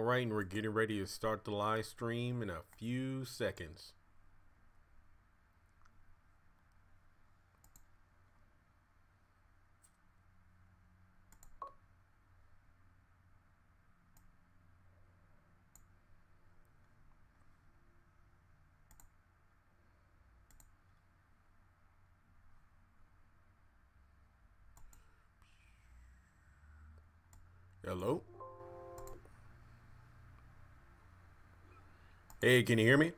right, and we're getting ready to start the live stream in a few seconds. Hello? Hey, can you hear me?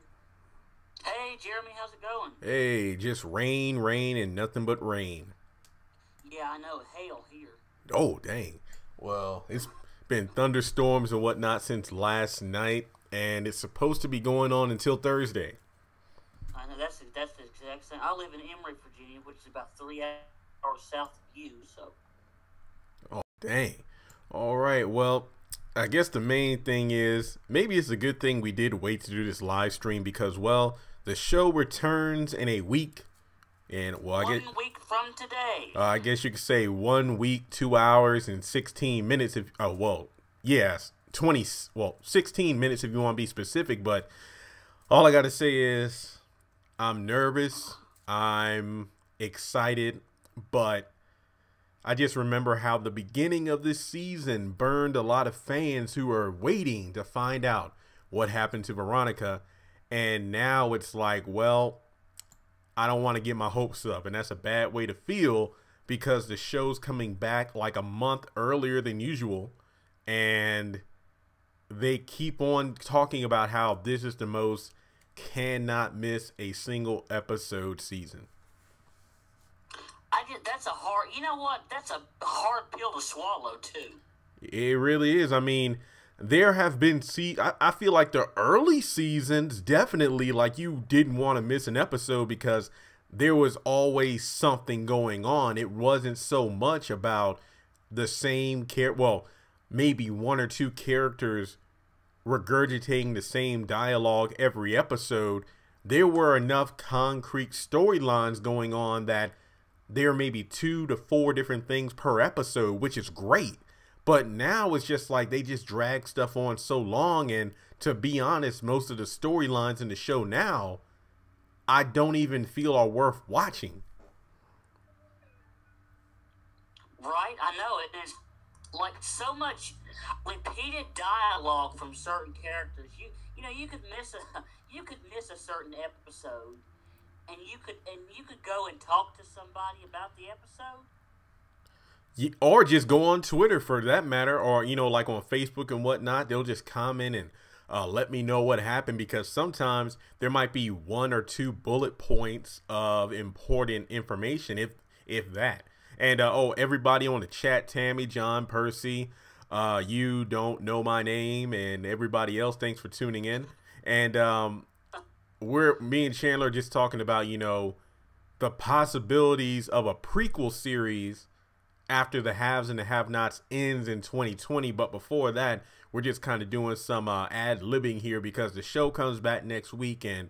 Hey, Jeremy, how's it going? Hey, just rain, rain, and nothing but rain. Yeah, I know, hail here. Oh, dang. Well, it's been thunderstorms and whatnot since last night, and it's supposed to be going on until Thursday. I know, that's the exact same. I live in Emory, Virginia, which is about 3 hours south of you, so. Oh, dang. All right, well, I guess the main thing is maybe it's a good thing we did wait to do this live stream because, well, the show returns in a week. And, well, One week from today. I guess you could say 1 week, 2 hours, and 16 minutes. If yes, 16 minutes if you want to be specific. But all I got to say is I'm nervous. I'm excited. But I just remember how the beginning of this season burned a lot of fans who are waiting to find out what happened to Veronica. And now it's like, well, I don't want to get my hopes up, and that's a bad way to feel because the show's coming back like a month earlier than usual, and they keep on talking about how this is the most cannot miss a single episode season. That's a hard, you know what? That's a hard pill to swallow, too. It really is. I mean, there have been, I feel like the early seasons, definitely, like you didn't want to miss an episode because there was always something going on. It wasn't so much about the same maybe one or two characters regurgitating the same dialogue every episode. There were enough concrete storylines going on that there may be 2 to 4 different things per episode, which is great. But now it's just like they just drag stuff on so long. And to be honest, most of the storylines in the show now, I don't even feel are worth watching. Right? I know it. There's like so much repeated dialogue from certain characters. You could miss a certain episode, and you could go and talk to somebody about the episode. Or just go on Twitter for that matter, or, like on Facebook and whatnot, they'll just comment and let me know what happened, because sometimes there might be 1 or 2 bullet points of important information, if that. And, everybody on the chat, Tammy, John, Percy, you don't know my name, and everybody else, thanks for tuning in. And me and Chandler are just talking about, the possibilities of a prequel series after the haves and the have-nots ends in 2020. But before that, we're just kind of doing some ad-libbing here because the show comes back next week. And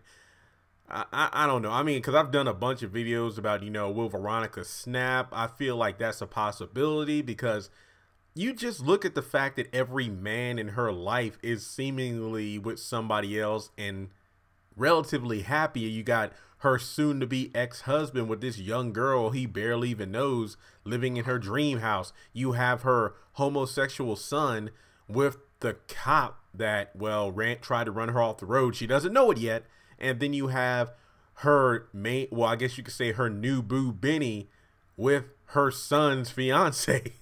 I don't know. I mean, because I've done a bunch of videos about, will Veronica snap? I feel like that's a possibility because you just look at the fact that every man in her life is seemingly with somebody else and relatively happy. You got her soon-to-be ex-husband with this young girl he barely even knows living in her dream house. You have her homosexual son with the cop that, tried to run her off the road. She doesn't know it yet. And then you have her I guess you could say her new boo, Benny, with her son's fiance.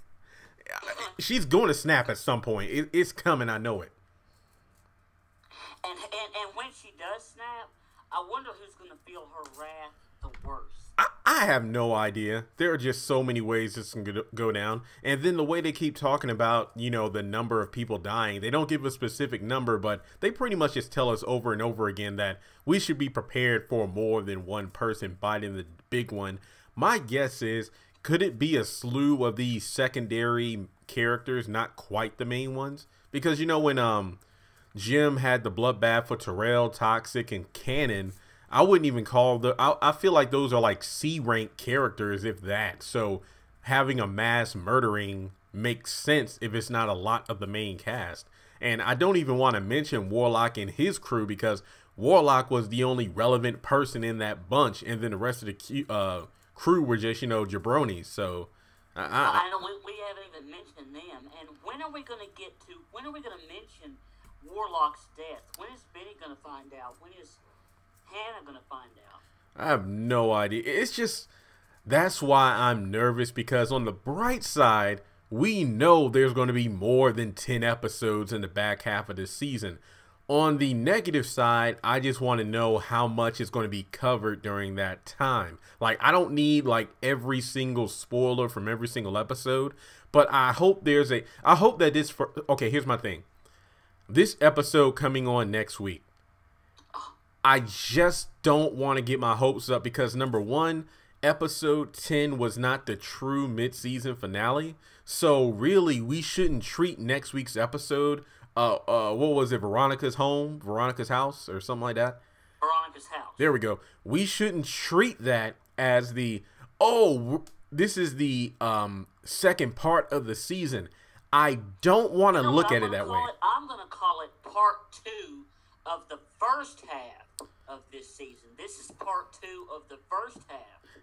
She's going to snap at some point. It's coming. I know it. And when she does snap, I wonder who's going to feel her wrath the worst. I have no idea. There are just so many ways this can go down. And then the way they keep talking about, the number of people dying, they don't give a specific number, but they pretty much just tell us over and over again that we should be prepared for more than one person biting the big one. My guess is, could it be a slew of these secondary characters, not quite the main ones? Because, when Jim had the bloodbath for Terrell, Toxic, and Cannon, I wouldn't even call I feel like those are like C-rank characters, if that. So having a mass murdering make sense if it's not a lot of the main cast. And I don't even want to mention Warlock and his crew, because Warlock was the only relevant person in that bunch, and then the rest of the crew were just, jabronis. So I know we haven't even mentioned them. And when are we going to mention Warlock's death? When is Benny going to find out? When is Hannah going to find out? I have no idea. It's just, that's why I'm nervous, because on the bright side, we know there's going to be more than 10 episodes in the back half of this season. On the negative side, I just want to know how much is going to be covered during that time. Like, I don't need like every single spoiler from every single episode, but I hope that this, okay, here's my thing. This episode coming on next week, I just don't want to get my hopes up, because number one, episode 10 was not the true mid-season finale. So really, we shouldn't treat next week's episode, what was it, Veronica's house, or something like that? Veronica's house. There we go. We shouldn't treat that as this is the second part of the season. I don't want to look at it that way. I'm going to call it part 2 of the first half of this season. This is part 2 of the first half.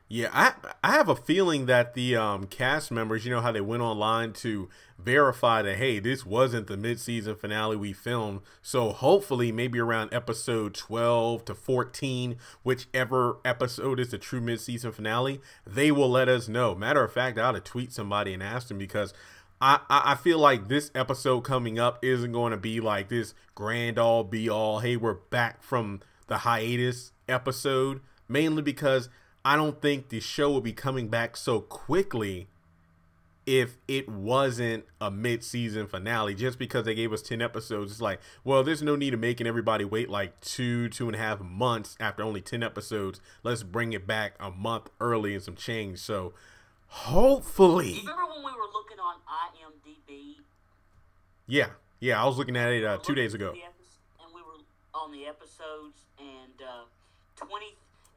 Yeah, I have a feeling that the cast members, how they went online to verify that, hey, this wasn't the mid-season finale we filmed. So hopefully maybe around episode 12 to 14, whichever episode is the true mid-season finale, they will let us know. Matter of fact, I ought to tweet somebody and ask them, because I feel like this episode coming up isn't going to be like this grand all be all, hey, we're back from the hiatus episode, mainly because I don't think the show will be coming back so quickly if it wasn't a mid-season finale. Just because they gave us 10 episodes, it's like, well, there's no need of making everybody wait like 2.5 months after only 10 episodes. Let's bring it back a month early and some change. So hopefully. You remember when we were looking on IMDb? Yeah, I was looking at it 2 days ago. And we were on the episodes, and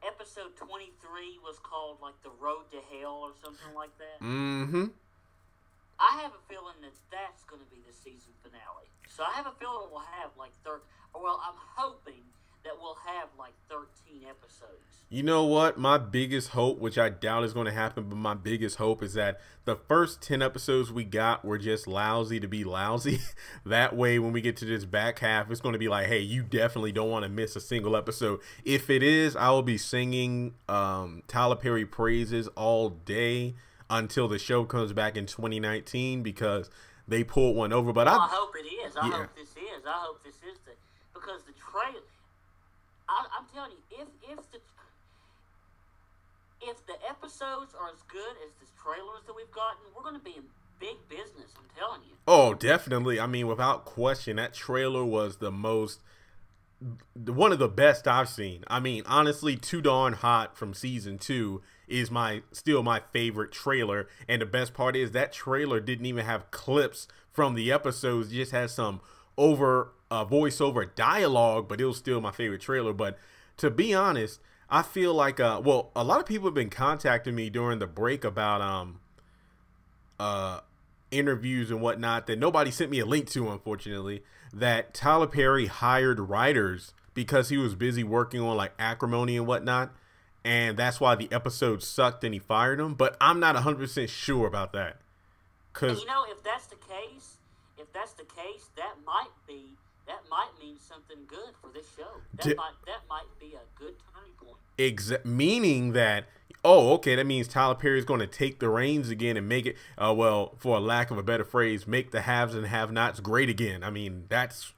episode 23 was called like The Road to Hell or something like that. Mm-hmm. I have a feeling that that's going to be the season finale. So I have a feeling we'll have like I'm hoping that we'll have like 13 episodes. You know what? My biggest hope, which I doubt is going to happen, but my biggest hope is that the first 10 episodes we got were just lousy to be lousy. That way, when we get to this back half, it's going to be like, hey, you definitely don't want to miss a single episode. If it is, I will be singing Tyler Perry praises all day until the show comes back in 2019, because they pulled one over. But I hope it is. I hope this is because the trailer. I'm telling you, if the episodes are as good as the trailers that we've gotten, we're going to be in big business. I'm telling you. Oh, definitely. I mean, without question, that trailer was one of the best I've seen. I mean, honestly, Too Darn Hot from season 2 is still my favorite trailer. And the best part is that trailer didn't even have clips from the episodes. It just has some voiceover dialogue, but it was still my favorite trailer. But to be honest, I feel like a lot of people have been contacting me during the break about interviews and whatnot that nobody sent me a link to, unfortunately, that Tyler Perry hired writers because he was busy working on like Acrimony and whatnot, and that's why the episode sucked and he fired them. But I'm not 100% sure about that. Cause if that's the case, that might mean something good for this show. That might be a good turning point. Meaning that, that means Tyler Perry is going to take the reins again and make it, for a lack of a better phrase, make the haves and have-nots great again. I mean, that's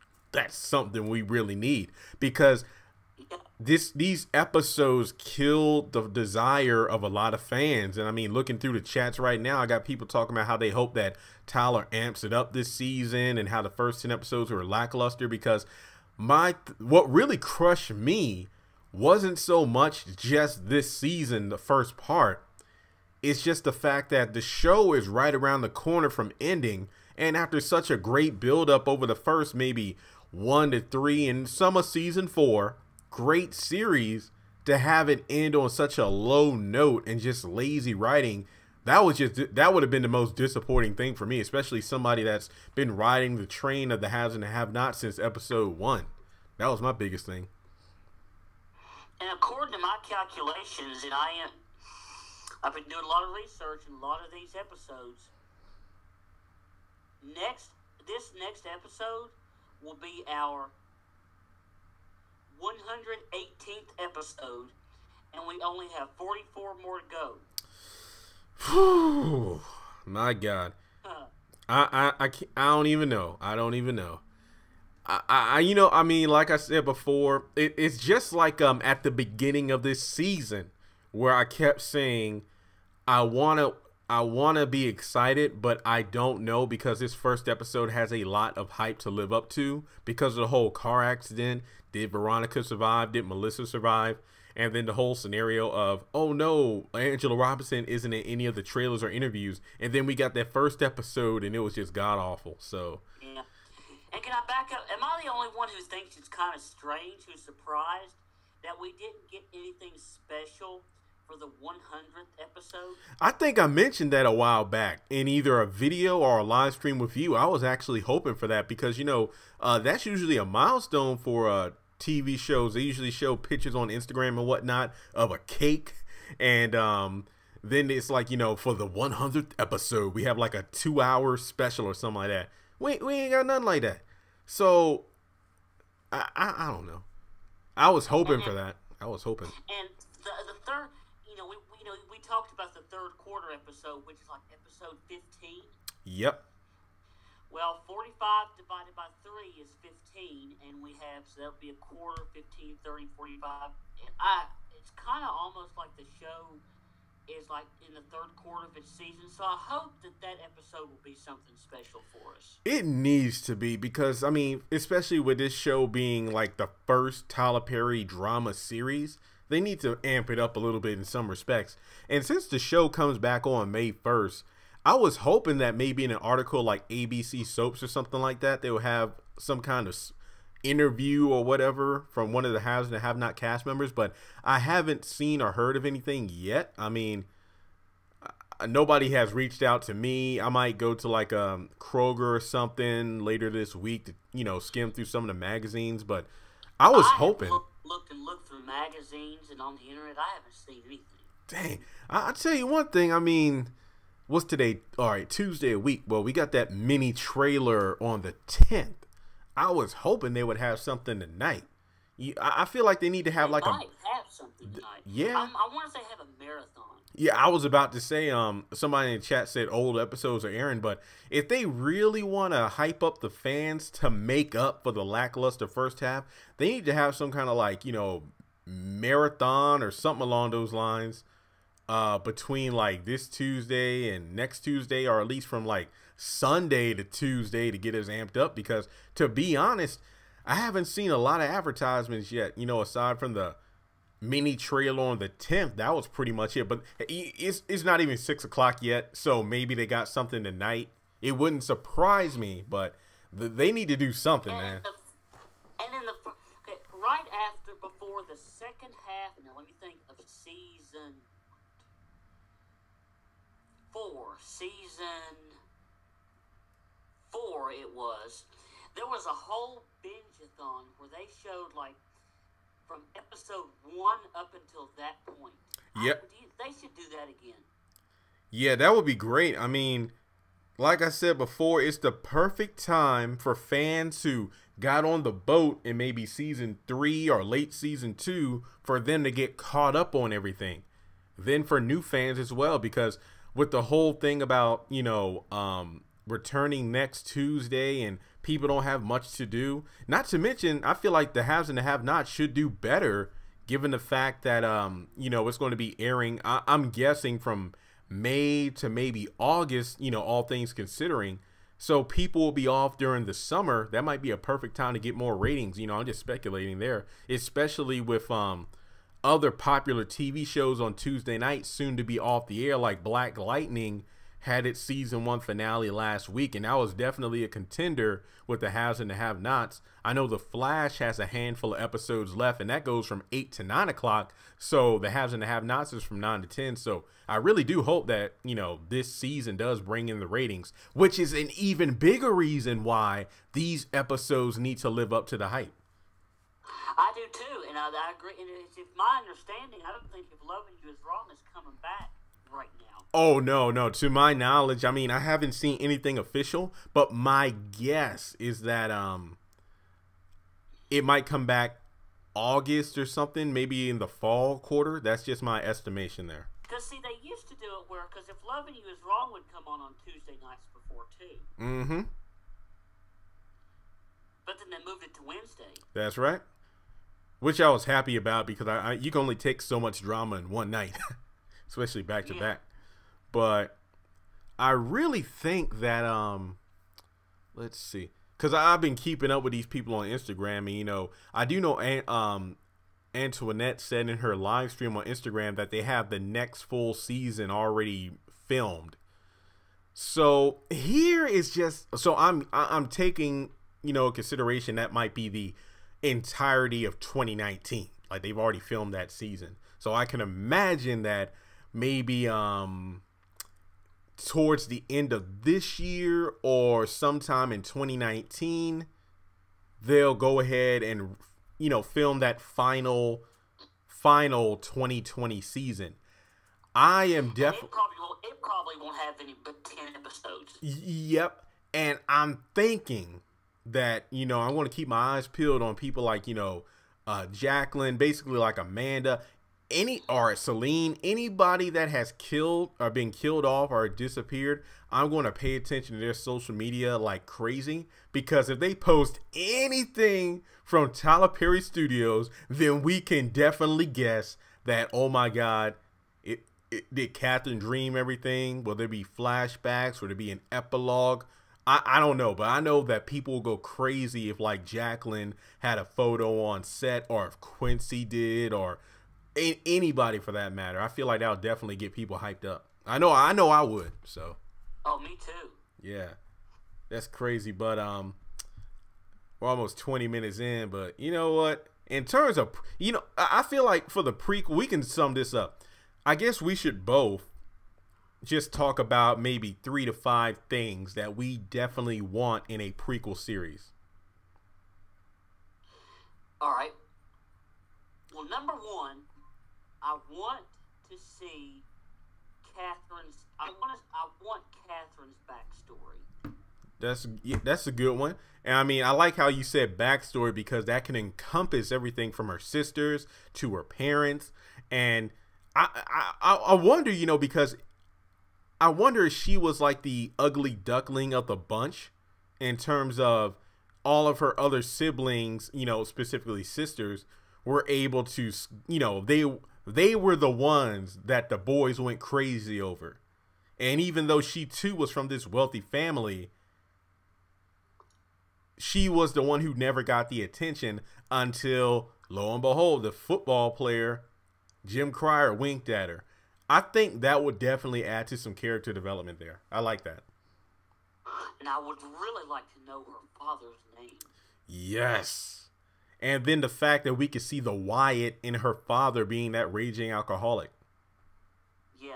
something we really need, because these episodes killed the desire of a lot of fans. And I mean, looking through the chats right now, I got people talking about how they hope that Tyler amps it up this season, and how the first 10 episodes were lackluster, because what really crushed me wasn't so much just this season, the first part. It's just the fact that the show is right around the corner from ending, and after such a great build up over the first maybe 1 to 3 and some of season 4, great series, to have it end on such a low note and just lazy writing, that would have been the most disappointing thing for me, especially somebody that's been riding the train of the haves and the have-nots since episode 1. That was my biggest thing. And according to my calculations, and I've been doing a lot of research in a lot of these episodes. This next episode will be our 118th episode, and we only have 44 more to go. Whew, my God. I don't even know. I don't even know. I mean, like I said before, it's just like at the beginning of this season where I kept saying I wanna be excited, but I don't know, because this first episode has a lot of hype to live up to because of the whole car accident. Did Veronica survive? Did Melissa survive? And then the whole scenario of, oh no, Angela Robinson isn't in any of the trailers or interviews. And then we got that first episode and it was just god awful. So yeah. And can I back up? Am I the only one who thinks it's kind of strange, who's surprised that we didn't get anything special for the 100th episode? I think I mentioned that a while back in either a video or a live stream with you. I was actually hoping for that because, that's usually a milestone for TV shows. They usually show pictures on Instagram and whatnot of a cake. And then it's like, for the 100th episode, we have like a 2-hour special or something like that. We ain't got nothing like that. So I don't know. I was hoping for that. I was hoping. And the third, we talked about the third quarter episode, which is like episode 15. Yep. Well, 45 divided by 3 is 15, and we have, so that would be a quarter, 15, 30, 45. And it's kind of almost like the show is like in the third quarter of its season, so I hope that episode will be something special for us. It needs to be, because, I mean, especially with this show being like the first Tyler Perry drama series, they need to amp it up a little bit in some respects. And since the show comes back on May 1st, I was hoping that maybe in an article like ABC Soaps or something like that, they would have some kind of interview or whatever from one of the haves and have not cast members, but I haven't seen or heard of anything yet. I mean, nobody has reached out to me. I might go to like Kroger or something later this week to, skim through some of the magazines, but I was hoping. Looked through magazines and on the internet. I haven't seen anything. Dang. I'll tell you one thing. I mean, what's today? All right, Tuesday a week. Well, we got that mini trailer on the 10th. I was hoping they would have something tonight. I feel like they need to have they might have something tonight. Yeah. I want to say have a marathon. Yeah, I was about to say, somebody in the chat said old episodes are airing, but if they really want to hype up the fans to make up for the lackluster first half, they need to have some kind of like, marathon or something along those lines between like this Tuesday and next Tuesday, or at least from like Sunday to Tuesday to get us amped up, because to be honest, I haven't seen a lot of advertisements yet, aside from the mini trailer on the 10th. That was pretty much it, but it's not even 6 o'clock yet, so maybe they got something tonight. It wouldn't surprise me, but they need to do something, man. And then right after, before the second half, now let me think of season 4 it was, there was a whole binge-a-thon where they showed like from episode 1 up until that point. Yep. They should do that again. Yeah, that would be great. I mean, like I said before, it's the perfect time for fans who got on the boat in maybe season 3 or late season 2 for them to get caught up on everything. Then for new fans as well, because with the whole thing about, returning next Tuesday and people don't have much to do. Not to mention, I feel like the haves and the have-nots should do better given the fact that, it's going to be airing, I'm guessing, from May to maybe August, all things considering. So people will be off during the summer. That might be a perfect time to get more ratings. I'm just speculating there, especially with other popular TV shows on Tuesday nights soon to be off the air, like Black Lightning had its season 1 finale last week, and that was definitely a contender with the haves and the have-nots. I know The Flash has a handful of episodes left, and that goes from 8 to 9 o'clock. So the haves and the have-nots is from 9 to 10. So I really do hope that, you know, this season does bring in the ratings, which is an even bigger reason why these episodes need to live up to the hype. I do too, and I agree. And it's my understanding, I don't think If Loving You Is Wrong is coming back right now. Oh, no. To my knowledge, I mean, I haven't seen anything official, but my guess is that it might come back August or something, maybe in the fall quarter. That's just my estimation there. Because, see, they used to do it where, because If Loving You Is Wrong would come on Tuesday nights before, too. Mm-hmm. But then they moved it to Wednesday. That's right. Which I was happy about, because you can only take so much drama in one night, especially back to back. But I really think that let's see, because I've been keeping up with these people on Instagram, and you know, I do know Antoinette said in her live stream on Instagram that they have the next full season already filmed. So here is just, so I'm taking, you know, consideration that might be the entirety of 2019. Like, they've already filmed that season. So I can imagine that maybe towards the end of this year or sometime in 2019, they'll go ahead and, you know, film that final 2020 season. I am definitely, it probably won't have any but 10 episodes. Yep. And I'm thinking that, you know, I want to keep my eyes peeled on people like, you know, Jacqueline, basically like Amanda, or Celine, anybody that has killed or been killed off or disappeared. I'm going to pay attention to their social media like crazy, because if they post anything from Tyler Perry Studios, then we can definitely guess that, oh my God, did Catherine dream everything? Will there be flashbacks? Will there be an epilogue? I don't know, but I know that people will go crazy if, like, Jacqueline had a photo on set, or if Quincy did, or anybody for that matter. I feel like that would definitely get people hyped up. I know I would. So. Oh, me too. Yeah, that's crazy. But we're almost 20 minutes in. But you know what? In terms of, you know, I feel like for the prequel, we can sum this up. I guess we should both just talk about maybe 3 to 5 things that we definitely want in a prequel series. All right. Well, number one, I want to see Catherine's. I want Catherine's backstory. That's a good one. And I mean, I like how you said backstory, because that can encompass everything from her sisters to her parents. And I wonder, you know, because I wonder if she was like the ugly duckling of the bunch in terms of all of her other siblings, you know, specifically sisters, were able to, you know, they were the ones that the boys went crazy over. And even though she too was from this wealthy family, she was the one who never got the attention until, lo and behold, the football player Jim Cryer winked at her. I think that would definitely add to some character development there. I like that. And I would really like to know her father's name. Yes. And then the fact that we could see the Wyatt in her father being that raging alcoholic. Yeah.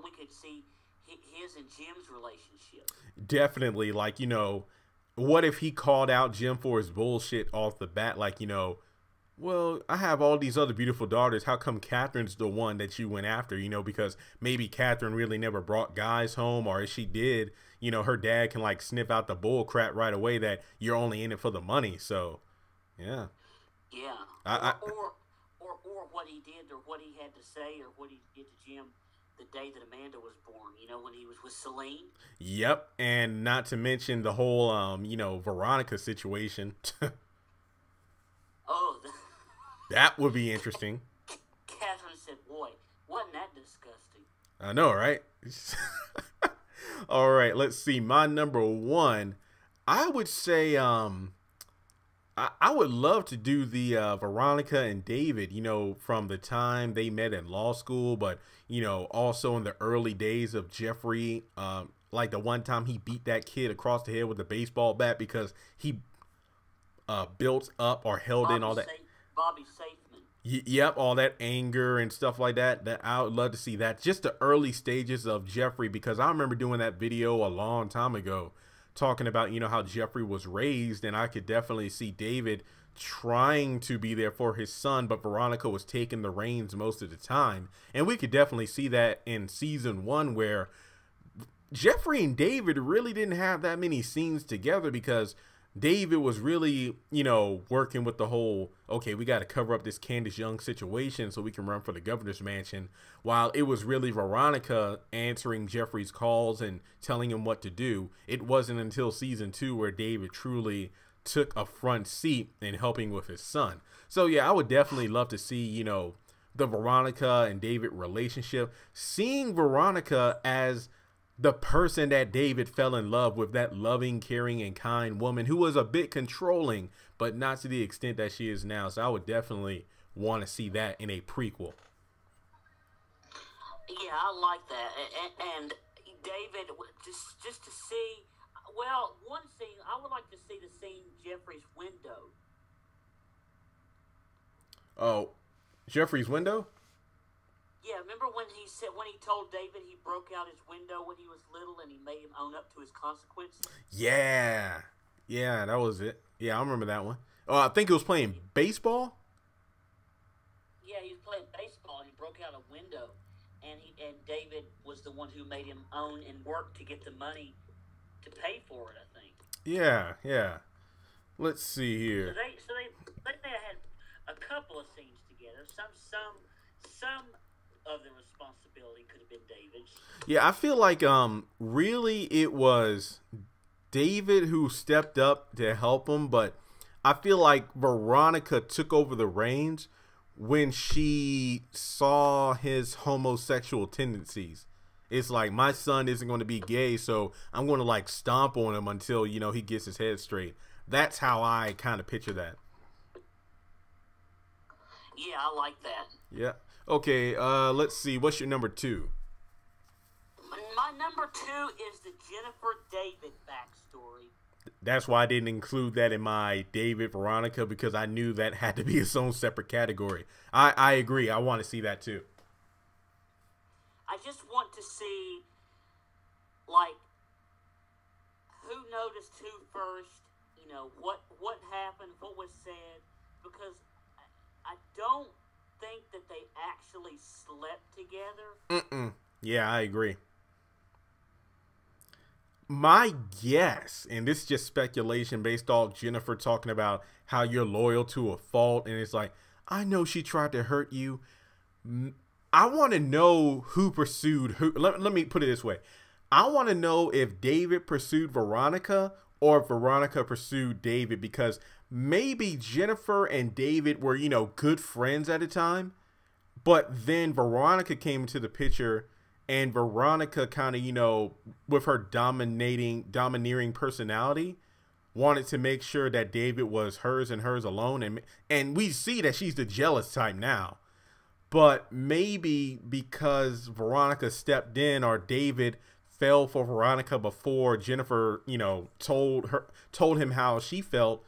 We could see his and Jim's relationship. Definitely. Like, you know, what if he called out Jim for his bullshit off the bat? Like, you know, well, I have all these other beautiful daughters. How come Catherine's the one that you went after? You know, because maybe Catherine really never brought guys home, or if she did, you know, her dad can like sniff out the bull crap right away that you're only in it for the money. So, yeah. Yeah. Or what he did, or what he had to say, or what he did to Jim the day that Amanda was born, you know, when he was with Celine. Yep. And not to mention the whole, you know, Veronica situation. Oh, that would be interesting. Catherine said, boy, wasn't that disgusting? I know, right? All right, let's see. My number one, I would say, I I would love to do the Veronica and David, you know, from the time they met in law school, but, you know, also in the early days of Jeffrey, like the one time he beat that kid across the head with a baseball bat because he built up or held in all that. Bobby Safeman. Yep, all that anger and stuff like that. That I would love to see that. Just the early stages of Jeffrey, because I remember doing that video a long time ago, talking about, you know, how Jeffrey was raised, and I could definitely see David trying to be there for his son, but Veronica was taking the reins most of the time. And we could definitely see that in season 1, where Jeffrey and David really didn't have that many scenes together, because David was really, you know, working with the whole, okay, we got to cover up this Candace Young situation so we can run for the governor's mansion, while it was really Veronica answering Jeffrey's calls and telling him what to do. It wasn't until season 2 where David truly took a front seat in helping with his son. So yeah, I would definitely love to see, you know, the Veronica and David relationship, seeing Veronica as the person that David fell in love with, that loving, caring, and kind woman who was a bit controlling, but not to the extent that she is now. So I would definitely want to see that in a prequel. Yeah, I like that. And David, just to see, well, one scene, I would like to see the scene Jeffrey's window. Oh, Jeffrey's window? Yeah, remember when he told David he broke out his window when he was little and he made him own up to his consequences? Yeah. Yeah, that was it. Yeah, I remember that one. Oh, I think he was playing baseball? Yeah, he was playing baseball and he broke out a window, and David was the one who made him own and work to get the money to pay for it, I think. Yeah, yeah. Let's see here. So they had a couple of scenes together. Some of the responsibility could have been David's. Yeah, I feel like really it was David who stepped up to help him, but I feel like Veronica took over the reins when she saw his homosexual tendencies. It's like, my son isn't going to be gay, so I'm going to like stomp on him until, you know, he gets his head straight. That's how I kind of picture that. Yeah, I like that. Yeah. Okay, let's see. What's your number 2? My number 2 is the Jennifer David backstory. That's why I didn't include that in my David Veronica, because I knew that had to be its own separate category. I agree. I want to see that too. I just want to see, like, who noticed who first, you know, what happened, what was said, because I don't think that they actually slept together. Yeah, I agree. My guess, and this is just speculation based off Jennifer talking about how you're loyal to a fault, and it's like, I know she tried to hurt you. I want to know who pursued who. Let me put it this way. I want to know if David pursued Veronica or if Veronica pursued David, because maybe Jennifer and David were, you know, good friends at a time, but then Veronica came into the picture, and Veronica kind of, you know, with her domineering personality, wanted to make sure that David was hers and hers alone. And we see that she's the jealous type now. But maybe because Veronica stepped in, or David fell for Veronica before Jennifer, you know, told him how she felt,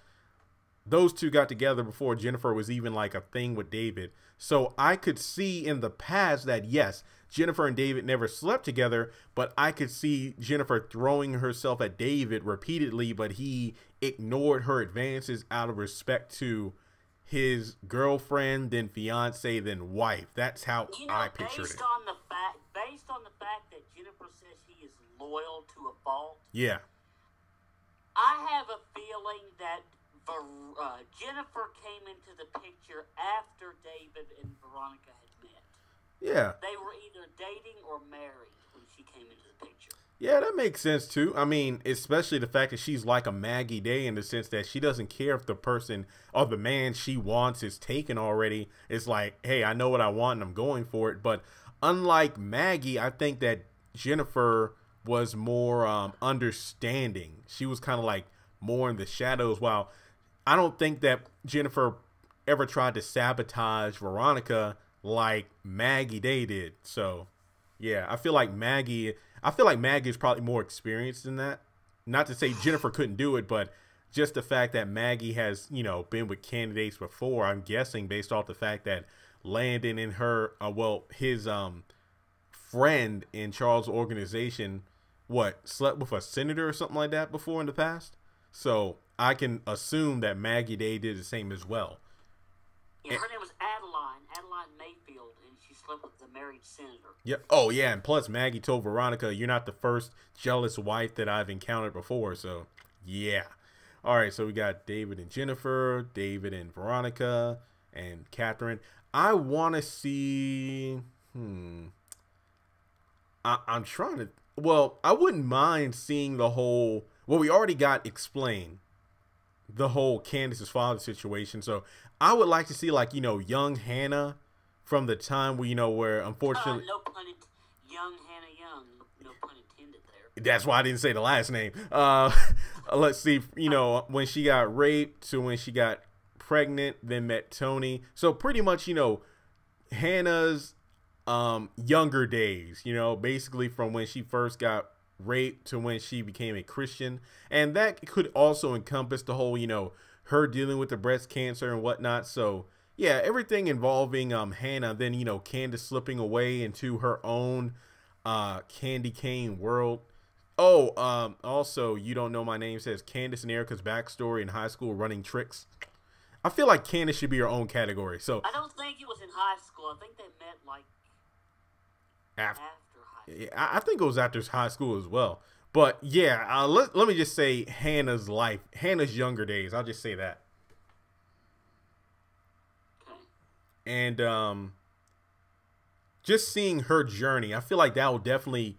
those two got together before Jennifer was even like a thing with David. So I could see in the past that, yes, Jennifer and David never slept together, but I could see Jennifer throwing herself at David repeatedly, but he ignored her advances out of respect to his girlfriend, then fiance, then wife. That's how, you know, I pictured it. Based on the fact that Jennifer says he is loyal to a fault. Yeah. I have a feeling that Jennifer came into the picture after David and Veronica had met. Yeah. They were either dating or married when she came into the picture. Yeah, that makes sense too. I mean, especially the fact that she's like a Maggie Day, in the sense that she doesn't care if the person or the man she wants is taken already. It's like, hey, I know what I want and I'm going for it. But unlike Maggie, I think that Jennifer was more understanding. She was kind of like more in the shadows, while I don't think that Jennifer ever tried to sabotage Veronica like Maggie Day did. So, yeah, I feel like Maggie is probably more experienced than that. Not to say Jennifer couldn't do it, but just the fact that Maggie has, been with candidates before, I'm guessing based off the fact that Landon and her, his friend in Charles' organization, slept with a senator or something like that before in the past. So I can assume that Maggie Day did the same as well. Yeah, her name was Adeline Mayfield, and she slept with the married senator. Yep. Oh, yeah, and plus Maggie told Veronica, "You're not the first jealous wife that I've encountered before." So, yeah. All right, so we got David and Jennifer, David and Veronica, and Catherine. I want to see. I'm trying to. Well, I wouldn't mind seeing the whole. Well, we already got explained the whole Candace's father situation. So I would like to see, like, young Hannah from the time where unfortunately. No pun intended. Young Hannah Young. No pun intended there. That's why I didn't say the last name. Let's see, when she got raped to when she got pregnant, then met Tony. So pretty much, Hannah's younger days, basically from when she first got raped to when she became a Christian. And that could also encompass the whole, her dealing with the breast cancer and whatnot. So yeah, everything involving Hannah, then Candace slipping away into her own candy cane world. Oh, also, You Don't Know My Name says Candace and Erica's backstory in high school running tricks. I feel like Candace should be her own category. So I don't think it was in high school. I think they met like after high school. I think it was after high school as well. But yeah, let me just say Hannah's life, Hannah's younger days. I'll just say that. Okay. And just seeing her journey, I feel like that will definitely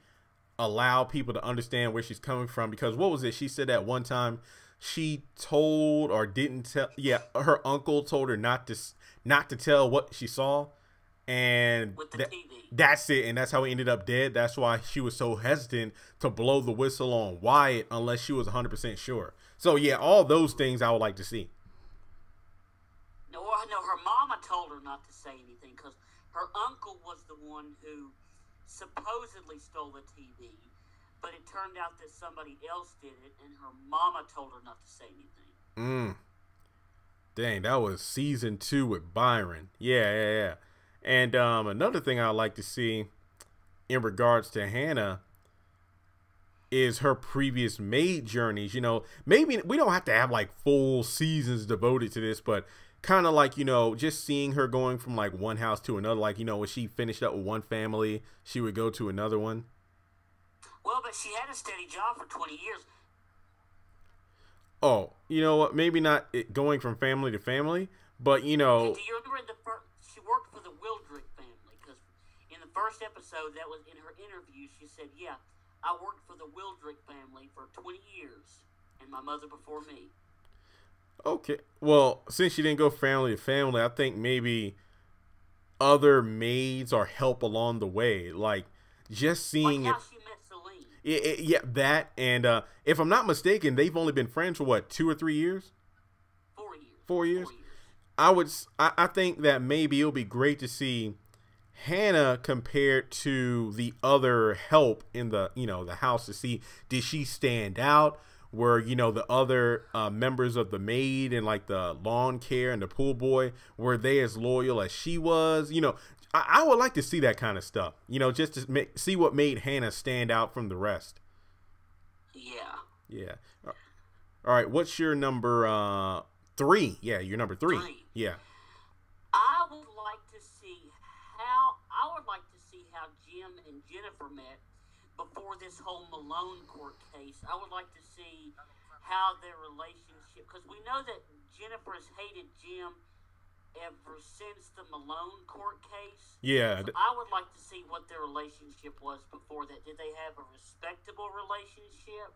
allow people to understand where she's coming from. Because what was it? She said that one time she told or didn't tell. Yeah, her uncle told her not to tell what she saw. And with the TV. That's it, and that's how he ended up dead. That's why she was so hesitant to blow the whistle on Wyatt unless she was 100% sure. So yeah, all those things I would like to see. No, her mama told her not to say anything because her uncle was the one who supposedly stole the TV, but it turned out that somebody else did it, and her mama told her not to say anything. Dang, that was season 2 with Byron. Yeah. And another thing I'd like to see in regards to Hannah is her previous maid journeys. Maybe we don't have to have like full seasons devoted to this, but kind of like, just seeing her going from like one house to another. Like, when she finished up with one family, she would go to another one. Well, but she had a steady job for 20 years. Oh, you know what? Maybe not going from family to family, but Do you remember she worked for the Wildrick family? Because in the first episode, that was in her interview, she said, "Yeah, I worked for the Wildrick family for 20 years, and my mother before me." Okay. Well, since she didn't go family to family, I think maybe other maids or help along the way, like just seeing like how she met Celine. Yeah, that, and if I'm not mistaken, they've only been friends for what, 2 or 3 years? 4 years. 4 years. I think that maybe it'll be great to see Hannah compared to the other help in the the house, to see, did she stand out? Were the other members of the maid and like the lawn care and the pool boy, were they as loyal as she was? I would like to see that kind of stuff. Just to see what made Hannah stand out from the rest. Yeah. All right. What's your number 3? Yeah, your number 3. Yeah. I would like to see how Jim and Jennifer met before this whole Malone court case. I would like to see how their relationship, because we know that Jennifer has hated Jim ever since the Malone court case. Yeah. So I would like to see what their relationship was before that. Did they have a respectable relationship?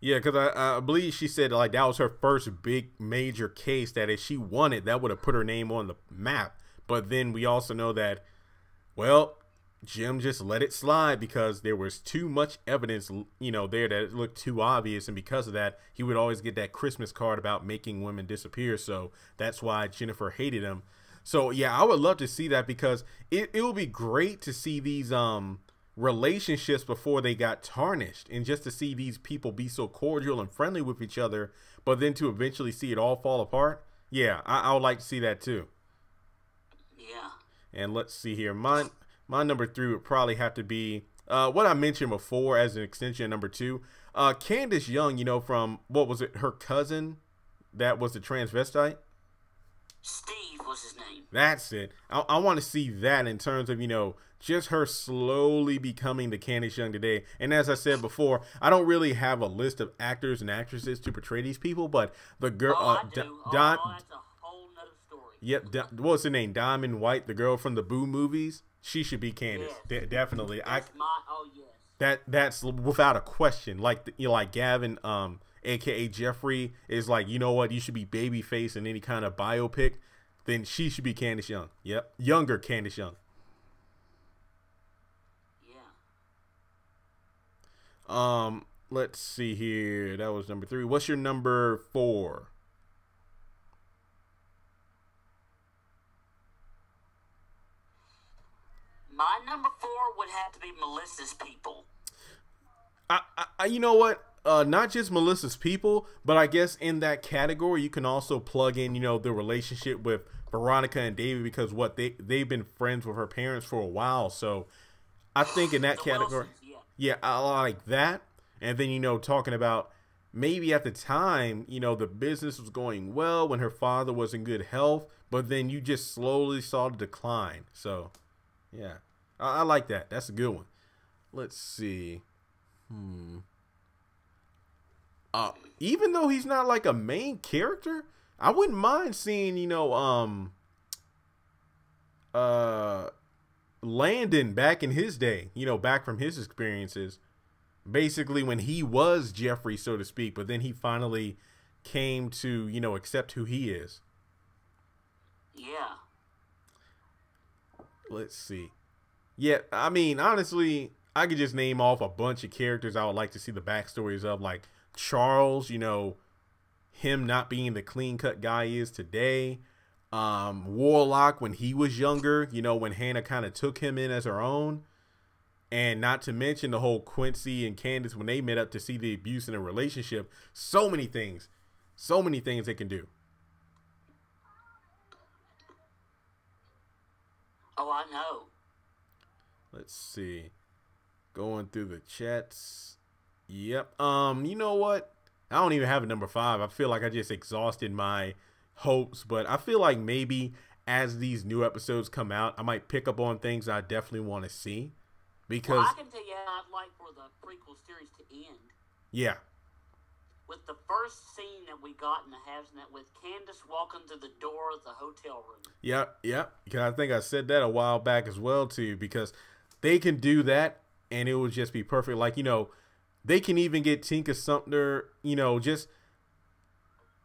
Yeah, because I believe she said like that was her first big major case that if she won it, that would have put her name on the map. But then we also know that, well, Jim just let it slide because there was too much evidence, there that it looked too obvious. And because of that, he would always get that Christmas card about making women disappear. So that's why Jennifer hated him. So, yeah, I would love to see that because it would be great to see these relationships before they got tarnished, and just to see these people be so cordial and friendly with each other, but then to eventually see it all fall apart. Yeah, I would like to see that too. Yeah. And let's see here. My number 3 would probably have to be what I mentioned before as an extension of number 2. Candace Young, from, what was it, her cousin that was the transvestite? Steve was his name. That's it. I want to see that in terms of, just her slowly becoming the Candace Young today. And as I said before, I don't really have a list of actors and actresses to portray these people, but the girl, I do. That's a whole nother story. Yep. What's her name? Diamond White, the girl from the Boo movies. She should be Candace. Yes. Definitely. Yes. That's without a question. Like Gavin, aka Jeffrey, is like, you know what? You should be Babyface in any kind of biopic. Then she should be Candace Young. Yep, younger Candace Young. Yeah. Let's see here. That was number 3. What's your number 4? My number 4 would have to be Melissa's People. You know what? Not just Melissa's People, but I guess in that category you can also plug in, the relationship with Veronica and David, because they've been friends with her parents for a while. So I think in that category, Wilsons, yeah, I like that. And then, talking about maybe at the time, the business was going well when her father was in good health, but then you just slowly saw the decline. So, yeah, I like that. That's a good one. Let's see. Even though he's not like a main character, I wouldn't mind seeing, Landon back in his day, back from his experiences, basically when he was Jeffrey, so to speak, but then he finally came to, accept who he is. Yeah. Let's see. Yeah, I mean, honestly, I could just name off a bunch of characters I would like to see the backstories of, like Charles, him not being the clean-cut guy he is today. Warlock when he was younger, when Hannah kind of took him in as her own. And not to mention the whole Quincy and Candace when they met up to see the abuse in a relationship. So many things they can do. Oh, I know. Let's see. Going through the chats. Yep. You know what? I don't even have a number 5. I feel like I just exhausted my hopes, but I feel like maybe as these new episodes come out, I might pick up on things I definitely want to see. Because I can tell you how I'd like for the prequel series to end. Yeah. With the first scene that we got in the HAHN with Candace walking through the door of the hotel room. Yeah. Because I think I said that a while back as well too, because they can do that and it would just be perfect. Like, they can even get Tinka Sumter, just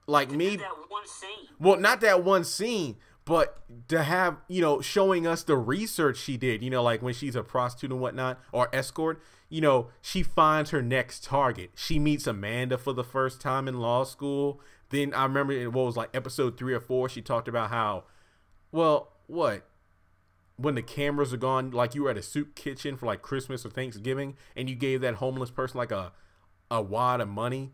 like maybe that one scene. Well, not that one scene, but to have, showing us the research she did, like when she's a prostitute and whatnot, or escort, she finds her next target. She meets Amanda for the first time in law school. Then I remember it was like episode 3 or 4. She talked about how, when the cameras are gone, like you were at a soup kitchen for like Christmas or Thanksgiving, and you gave that homeless person like a wad of money.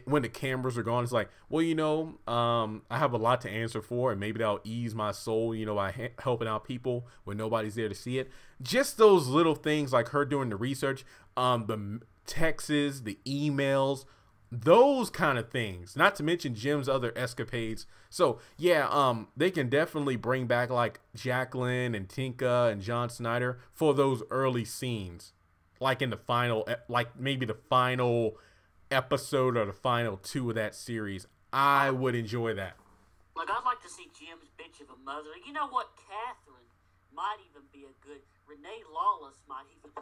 When the cameras are gone, it's like, I have a lot to answer for, and maybe that'll ease my soul, by helping out people when nobody's there to see it. Just those little things, like her doing the research, the texts, the emails, those kind of things. Not to mention Jim's other escapades. So yeah, they can definitely bring back like Jacqueline and Tinka and John Snyder for those early scenes, like in the final, like maybe the final episode or the final 2 of that series. I would enjoy that. Like, I'd like to see Jim's bitch of a mother. You know what? Catherine might even be a good. Renee Lawless might even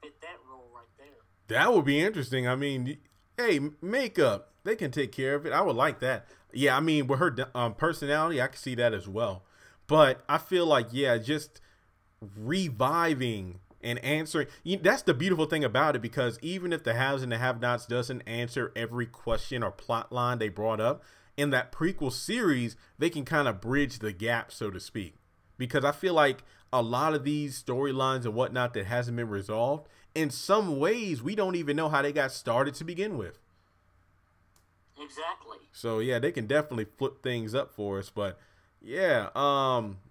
fit that role right there. That would be interesting. I mean, hey, makeup, they can take care of it. I would like that. Yeah, I mean, with her personality, I can see that as well. But I feel like, yeah, just reviving and answering. That's the beautiful thing about it, because even if the haves and the have-nots doesn't answer every question or plot line they brought up in that prequel series, they can kind of bridge the gap, so to speak. Because I feel like a lot of these storylines and whatnot that hasn't been resolved, in some ways, we don't even know how they got started to begin with. Exactly. So yeah, they can definitely flip things up for us. But yeah,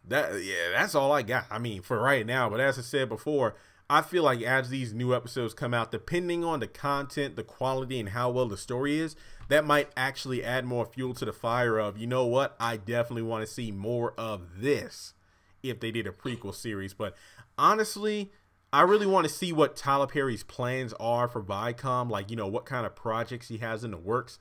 that's all I got. I mean, for right now. But as I said before, I feel like as these new episodes come out, depending on the content, the quality, and how well the story is, that might actually add more fuel to the fire of, you know what, I definitely want to see more of this if they did a prequel series. But honestly, I really want to see what Tyler Perry's plans are for Viacom, like, you know, what kind of projects he has in the works,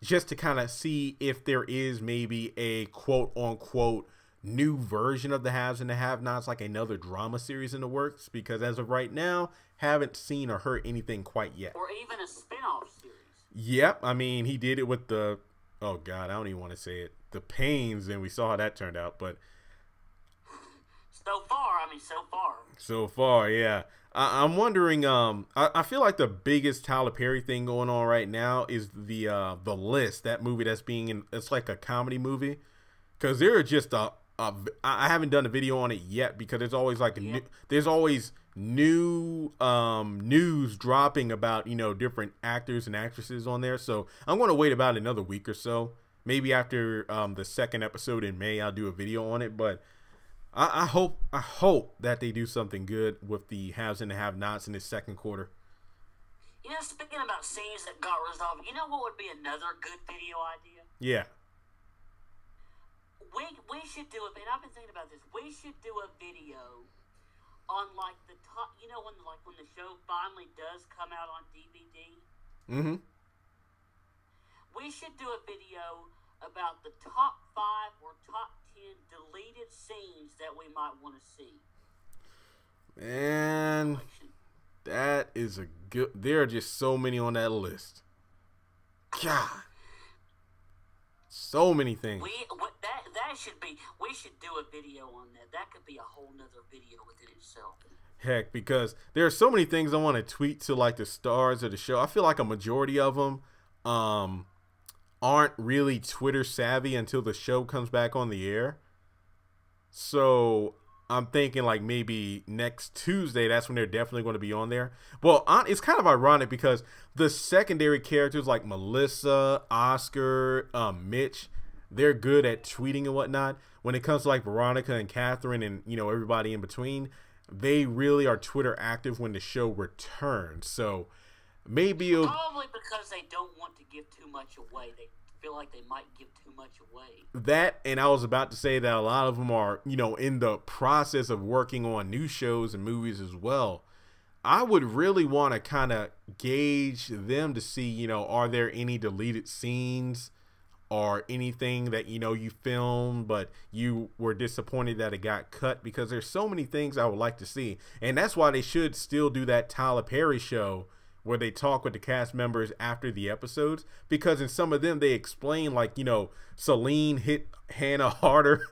just to kind of see if there is maybe a quote-unquote new version of the haves and the have-nots, like another drama series in the works, because as of right now, haven't seen or heard anything quite yet. Or even a spin-off series. Yep, I mean, he did it with the, oh God, I don't even want to say it, the Pains, and we saw how that turned out, but So far, yeah. I'm wondering. I feel like the biggest Tyler Perry thing going on right now is the List, that movie that's being in. It's like a comedy movie, because there are just I haven't done a video on it yet, because there's always like there's always new news dropping about, you know, different actors and actresses on there. So I'm going to wait about another week or so. Maybe after the second episode in May, I'll do a video on it, but. I hope that they do something good with the haves and the have-nots in this second quarter. You know, speaking about scenes that got resolved, you know what would be another good video idea? Yeah. We should do it, and I've been thinking about this. We should do a video on like the top. You know, when the show finally does come out on DVD. Mm-hmm. We should do a video about the top 5 or top 10 deleted scenes that we might want to see. Man, that is a good. There are just so many on that list. God, so many things. That should be. We should do a video on that. That could be a whole nother video within itself. Heck, because there are so many things I want to tweet to like the stars of the show. I feel like a majority of them, aren't really Twitter savvy until the show comes back on the air. So I'm thinking like maybe next Tuesday, that's when they're definitely going to be on there. Well, it's kind of ironic because the secondary characters like Melissa, Oscar, Mitch, they're good at tweeting and whatnot. When it comes to like Veronica and Catherine and, you know, everybody in between, they really are Twitter active when the show returns. So maybe probably because they don't want to give too much away. They feel like they might give too much away. That, and I was about to say that a lot of them are, you know, in the process of working on new shows and movies as well. I would really want to kind of gauge them to see, you know, are there any deleted scenes or anything that, you know, you filmed but you were disappointed that it got cut, because there's so many things I would like to see. And that's why they should still do that Tyler Perry show where they talk with the cast members after the episodes, because in some of them they explain, like, you know, Celine hit Hannah harder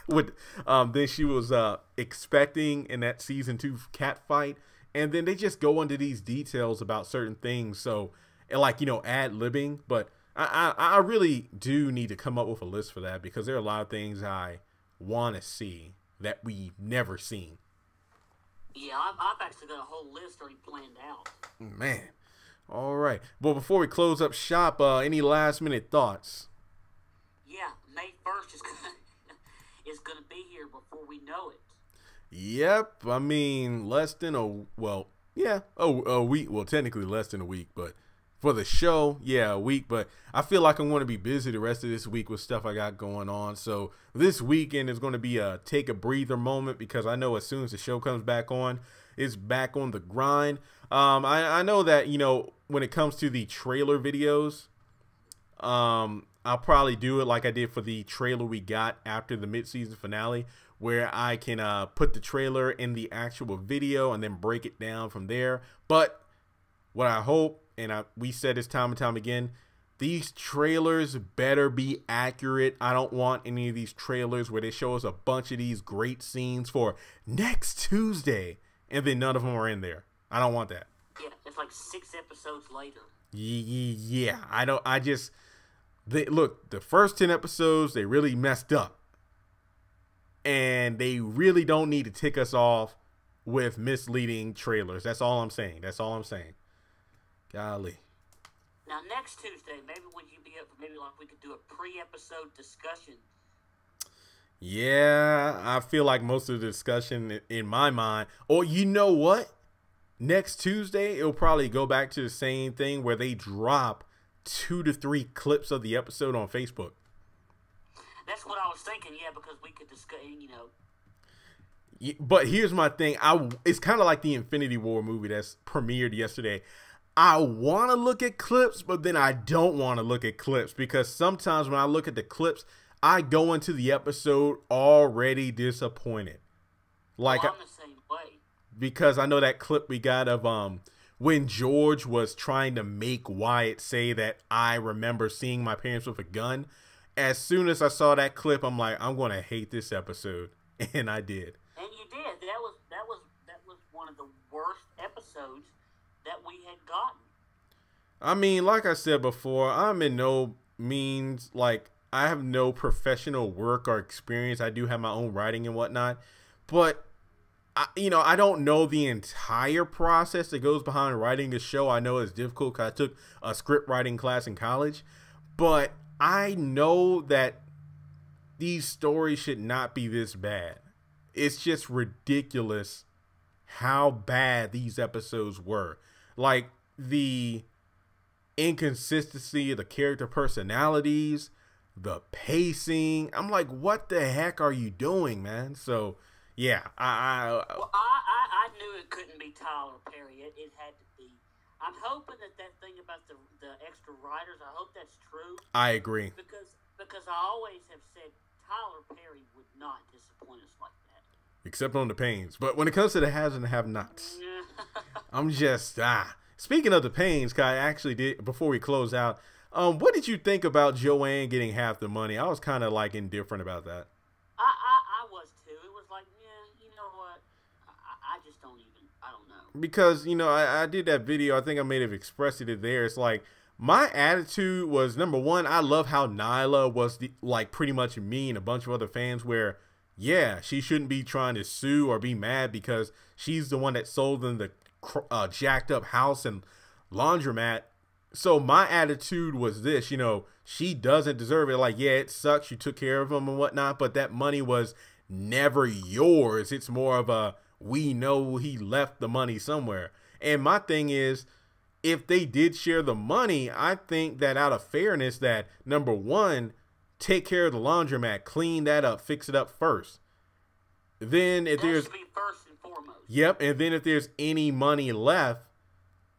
with than she was expecting in that season 2 cat fight, and then they just go into these details about certain things. So, and like, you know, ad-libbing. But I really do need to come up with a list for that, because there are a lot of things I want to see that we've never seen. Yeah, I've actually got a whole list already planned out. Man. All right. Well, before we close up shop, any last minute thoughts? Yeah, May 1st is gonna be here before we know it. Yep. I mean, less than a week. Well, technically less than a week, but for the show, yeah, a week. But I feel like I'm going to be busy the rest of this week with stuff I got going on. So this weekend is going to be a take a breather moment, because I know as soon as the show comes back on, it's back on the grind. I know that, you know, when it comes to the trailer videos, I'll probably do it like I did for the trailer we got after the mid-season finale, where I can put the trailer in the actual video and then break it down from there. But what I hope, and we said this time and time again, these trailers better be accurate. I don't want any of these trailers where they show us a bunch of these great scenes for next Tuesday and then none of them are in there. I don't want that. Yeah, it's like 6 episodes later. Yeah, look, the first 10 episodes, they really messed up. And they really don't need to tick us off with misleading trailers. That's all I'm saying. Golly. Now, next Tuesday, maybe would you be up for maybe like we could do a pre-episode discussion? Yeah, I feel like most of the discussion in my mind, or you know what? Next Tuesday, it'll probably go back to the same thing where they drop 2 to 3 clips of the episode on Facebook. That's what I was thinking, yeah, because we could discuss, you know. But here's my thing. It's kind of like the Infinity War movie that's premiered yesterday. I want to look at clips, but then I don't want to look at clips because sometimes when I look at the clips, I go into the episode already disappointed. Like, I'm the same way. Because I know that clip we got of when George was trying to make Wyatt say that I remember seeing my parents with a gun. As soon as I saw that clip, I'm like, I'm going to hate this episode. And I did. And you did. That was one of the worst episodes that we had gotten. I mean, like I said before, I'm in no means, like, I have no professional work or experience. I do have my own writing and whatnot. But, I don't know the entire process that goes behind writing a show. I know it's difficult because I took a script writing class in college. But I know that these stories should not be this bad. It's just ridiculous how bad these episodes were. Like, the inconsistency of the character personalities, the pacing. I'm like, what the heck are you doing, man? So, yeah. I knew it couldn't be Tyler Perry. It had to be. I'm hoping that thing about the extra writers, I hope that's true. I agree. Because I always have said Tyler Perry would not disappoint us like that. Except on the Pains. But when it comes to the has and have-nots, I'm just, Speaking of the Pains, I actually did, before we close out, what did you think about Joanne getting half the money? I was kind of like indifferent about that. I was too. It was like, yeah, you know what? I just don't even, I don't know. Because, I did that video. I think I may have expressed it there. It's like, my attitude was, number one, I love how Nyla was pretty much me and a bunch of other fans where, yeah, she shouldn't be trying to sue or be mad because she's the one that sold them the jacked up house and laundromat. So my attitude was this, she doesn't deserve it. Like, yeah, it sucks. You took care of them and whatnot, but that money was never yours. It's more of a, we know he left the money somewhere. And my thing is, if they did share the money, I think that out of fairness that, number one, take care of the laundromat, clean that up, fix it up first. Then if there's, should be first and foremost. Yep, and then if there's any money left,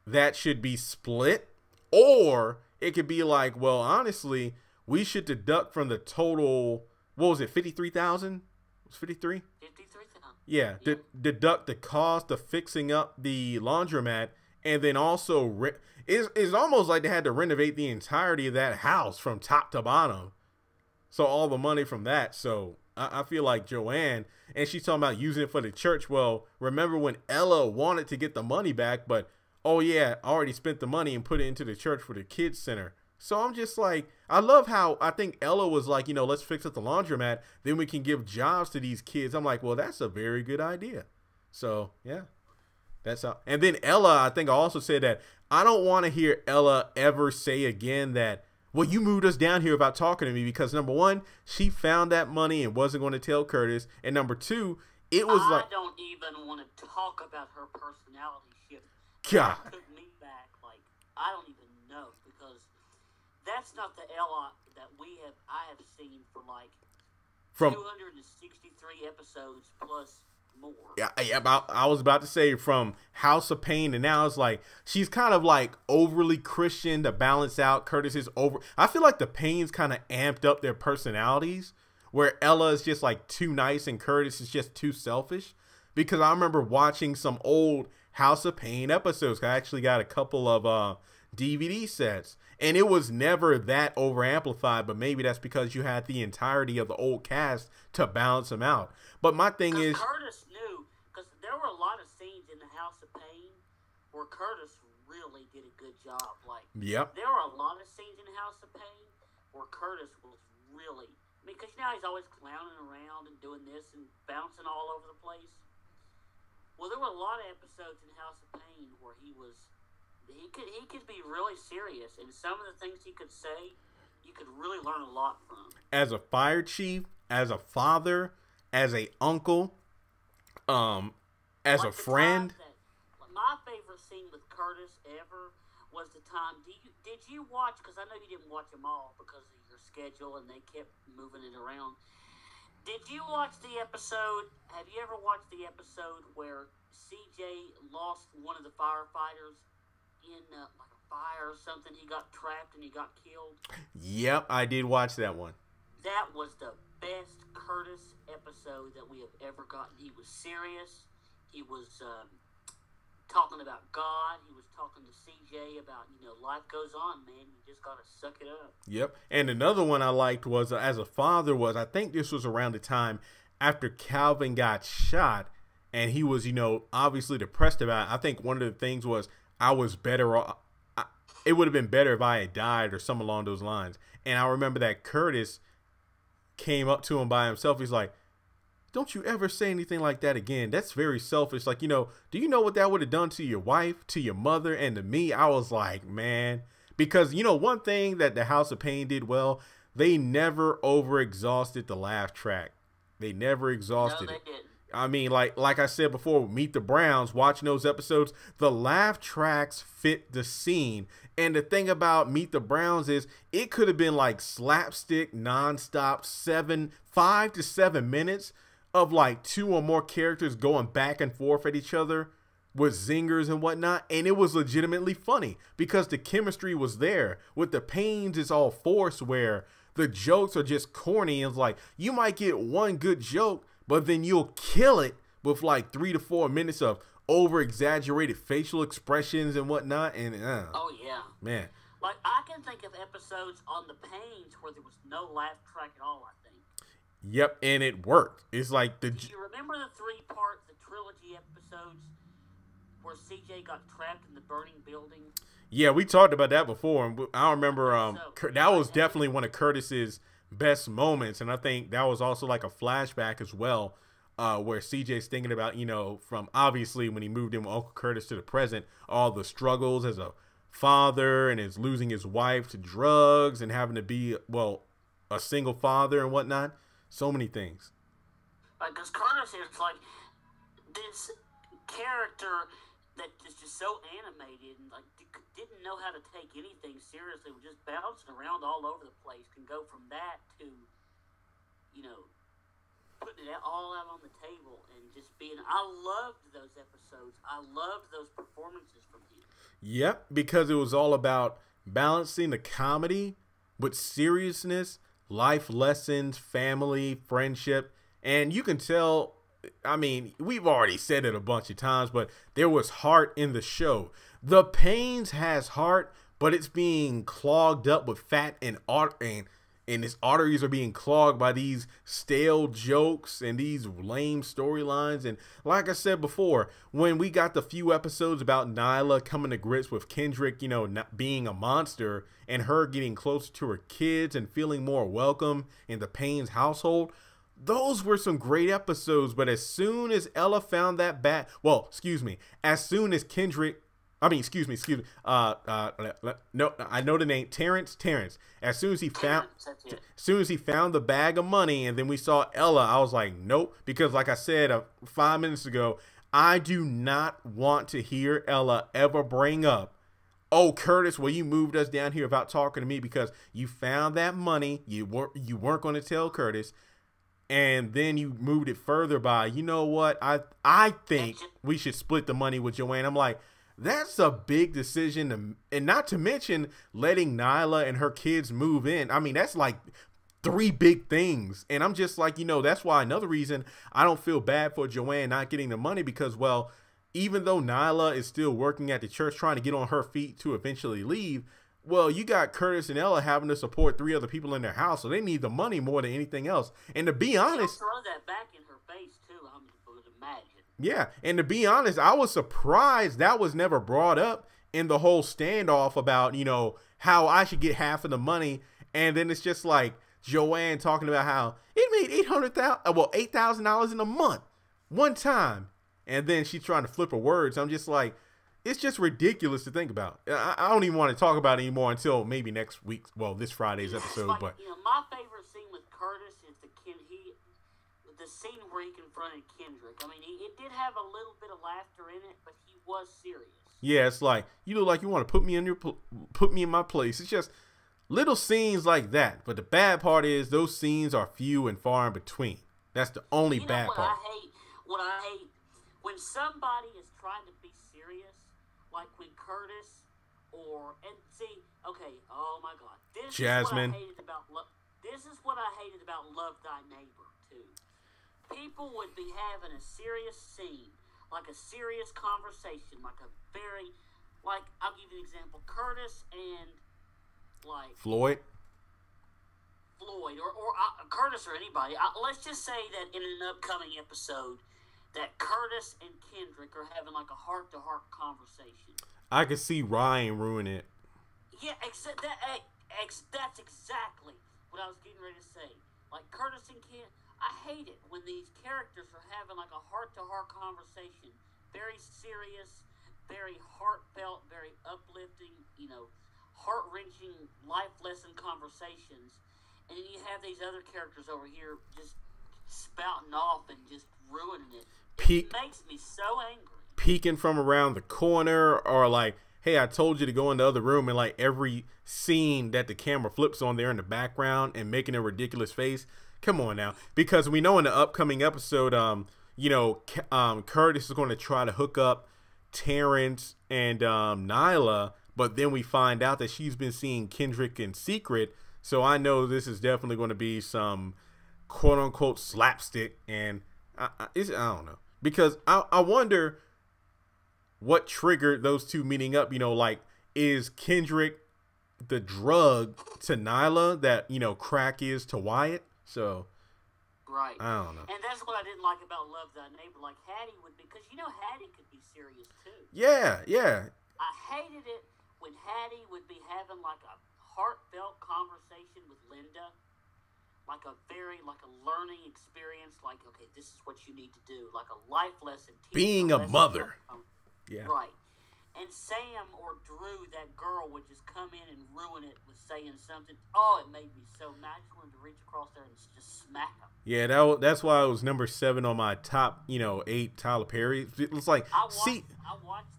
that should be split. Or it could be like, well, honestly, we should deduct from the total, what was it, 53,000? Was 53? 53,000. Yeah, deduct the cost of fixing up the laundromat, and then also it's almost like they had to renovate the entirety of that house from top to bottom. So all the money from that. So I feel like Joanne, and she's talking about using it for the church. Well, remember when Ella wanted to get the money back, but, oh yeah, I already spent the money and put it into the church for the kids center. So I'm just like, I love how I think Ella was like, let's fix up the laundromat. Then we can give jobs to these kids. I'm like, well, that's a very good idea. So yeah, that's how. And then Ella, I think I also said that I don't want to hear Ella ever say again that, well, you moved us down here without talking to me, because number one, she found that money and wasn't going to tell Curtis. And number two, it was I don't even want to talk about her personality shift. God. That took me back. Like, I don't even know, because that's not the Ella that I have seen for like from 263 episodes plus more. Yeah, I was about to say from House of Pain, and now it's like she's kind of like overly Christian to balance out Curtis's over. I feel like the Pains kind of amped up their personalities, where Ella is just like too nice and Curtis is just too selfish. Because I remember watching some old House of Pain episodes. I actually got a couple of DVD sets. And it was never that over amplified, but maybe that's because you had the entirety of the old cast to balance them out. But my thing is, Curtis knew, because there were a lot of scenes in the House of Pain where Curtis really did a good job. Like, yep, there were a lot of scenes in the House of Pain where Curtis was really, I mean, because now he's always clowning around and doing this and bouncing all over the place. Well, there were a lot of episodes in House of Pain where he could be really serious, and some of the things he could say, you could really learn a lot from. As a fire chief, as a father, as a uncle, as a friend. My favorite scene with Curtis ever was the time. Did you watch? Because I know you didn't watch them all because of your schedule, and they kept moving it around. Did you watch the episode? Have you ever watched the episode where CJ lost one of the firefighters in like a fire or something? He got trapped and he got killed. Yep, I did watch that one. That was the best Curtis episode that we have ever gotten. He was serious. He was talking about God. He was talking to CJ about, life goes on, man. You just got to suck it up. Yep. And another one I liked was, as a father, was, I think this was around the time after Calvin got shot and he was, obviously depressed about it. I think one of the things was, I was better off. It would have been better if I had died or something along those lines. And I remember that Curtis came up to him by himself. He's like, don't you ever say anything like that again. That's very selfish. Like, do you know what that would have done to your wife, to your mother, and to me? I was like, man, because, one thing that the House of Pain did well, they never overexhausted the laugh track. They never exhausted it. Didn't. I mean, like I said before, Meet the Browns, watching those episodes, the laugh tracks fit the scene. And the thing about Meet the Browns is it could have been like slapstick, nonstop, 5 to 7 minutes of like 2 or more characters going back and forth at each other with zingers and whatnot. And it was legitimately funny because the chemistry was there. With the Pains, it's all forced where the jokes are just corny. It's like you might get one good joke, but then you'll kill it with like 3 to 4 minutes of over-exaggerated facial expressions and whatnot. And oh yeah, man, like I can think of episodes on the Pains where there was no laugh track at all. I think. Yep, and it worked. It's like Do you remember the 3-part, the trilogy episodes where CJ got trapped in the burning building? Yeah, we talked about that before. And I remember that was definitely one of Curtis's best moments, and I think that was also like a flashback as well, where CJ's thinking about, from obviously when he moved in with Uncle Curtis to the present, all the struggles as a father and is losing his wife to drugs and having to be, a single father and whatnot. So many things. Because Curtis is like this character that is just so animated and like didn't know how to take anything seriously. Was just bouncing around all over the place. Can go from that to, putting it all out on the table and just being. I loved those episodes. I loved those performances from him. Yep, because it was all about balancing the comedy with seriousness, life lessons, family, friendship, and you can tell. I mean, we've already said it a bunch of times, but there was heart in the show. The Pains has heart, but it's being clogged up with fat and its arteries are being clogged by these stale jokes and these lame storylines. And like I said before, when we got the few episodes about Nyla coming to grips with Kendrick, not being a monster and her getting closer to her kids and feeling more welcome in the Pains household, those were some great episodes. But as soon as Ella found that as soon as Kendrick, no, I know the name, Terrence. As soon as he found the bag of money, and then we saw Ella, I was like, nope, because like I said 5 minutes ago, I do not want to hear Ella ever bring up, oh, Curtis, well, you moved us down here without talking to me because you found that money. You weren't going to tell Curtis. And then you moved it further by, you know what? I think we should split the money with Joanne. I'm like, that's a big decision. And not to mention letting Nyla and her kids move in. I mean, that's like 3 big things. And I'm just like, that's why another reason I don't feel bad for Joanne not getting the money because, even though Nyla is still working at the church trying to get on her feet to eventually leave, well, you got Curtis and Ella having to support 3 other people in their house, so they need the money more than anything else. And to be honest, throw that back in her face too, I would imagine. Yeah, and to be honest, I was surprised that was never brought up in the whole standoff about, you know, how I should get half of the money. And then it's just like Joanne talking about how it made $8,000 in a month one time. And then she's trying to flip her words. I'm just like, it's just ridiculous to think about. I don't even want to talk about it anymore until maybe next week. Well, this Friday's episode. Like, but you know, my favorite scene with Curtis is the scene where he confronted Kendrick. I mean, it did have a little bit of laughter in it, but he was serious. Yeah, it's like, you look like you want to put me in my place. It's just little scenes like that. But the bad part is those scenes are few and far in between. That's the only bad part. What I hate when somebody is trying to be serious, like when Curtis oh my God, Jasmine. This is what I hated about Love Thy Neighbor too. People would be having a serious scene, like a serious conversation, I'll give you an example. Curtis and Floyd, or Curtis or anybody. Let's just say that in an upcoming episode, that Curtis and Kendrick are having like a heart-to-heart conversation. I could see Ryan ruin it. Yeah, that's exactly what I was getting ready to say. Like Curtis and Kendrick, I hate it when these characters are having like a heart-to-heart conversation, very serious, very heartfelt, very uplifting, you know, heart-wrenching life lesson conversations, and then you have these other characters over here just spouting off and just ruining it. It makes me so angry. Peeking from around the corner, or like, hey, I told you to go in the other room, and like every scene that the camera flips on there in the background and making a ridiculous face. Come on now, because we know in the upcoming episode, Curtis is going to try to hook up Terrence and Nyla, but then we find out that she's been seeing Kendrick in secret. So I know this is definitely going to be some quote unquote slapstick, and I don't know, because I wonder what triggered those two meeting up. You know, like, is Kendrick the drug to Nyla that, you know, crack is to Wyatt? So, right. I don't know. And that's what I didn't like about Love Thy Neighbor. Like Hattie would be, because you know Hattie could be serious too. Yeah. I hated it when Hattie would be having like a heartfelt conversation with Linda, like a learning experience. Like, okay, this is what you need to do. Like a life lesson. Being a mother. Yeah. Right. And Sam or Drew, that girl, would just come in and ruin it with saying something. Oh, it made me so mad. I just wanted to reach across there and just smack him. Yeah, that's why it was number 7 on my top, 8 Tyler Perry. It's like, I watched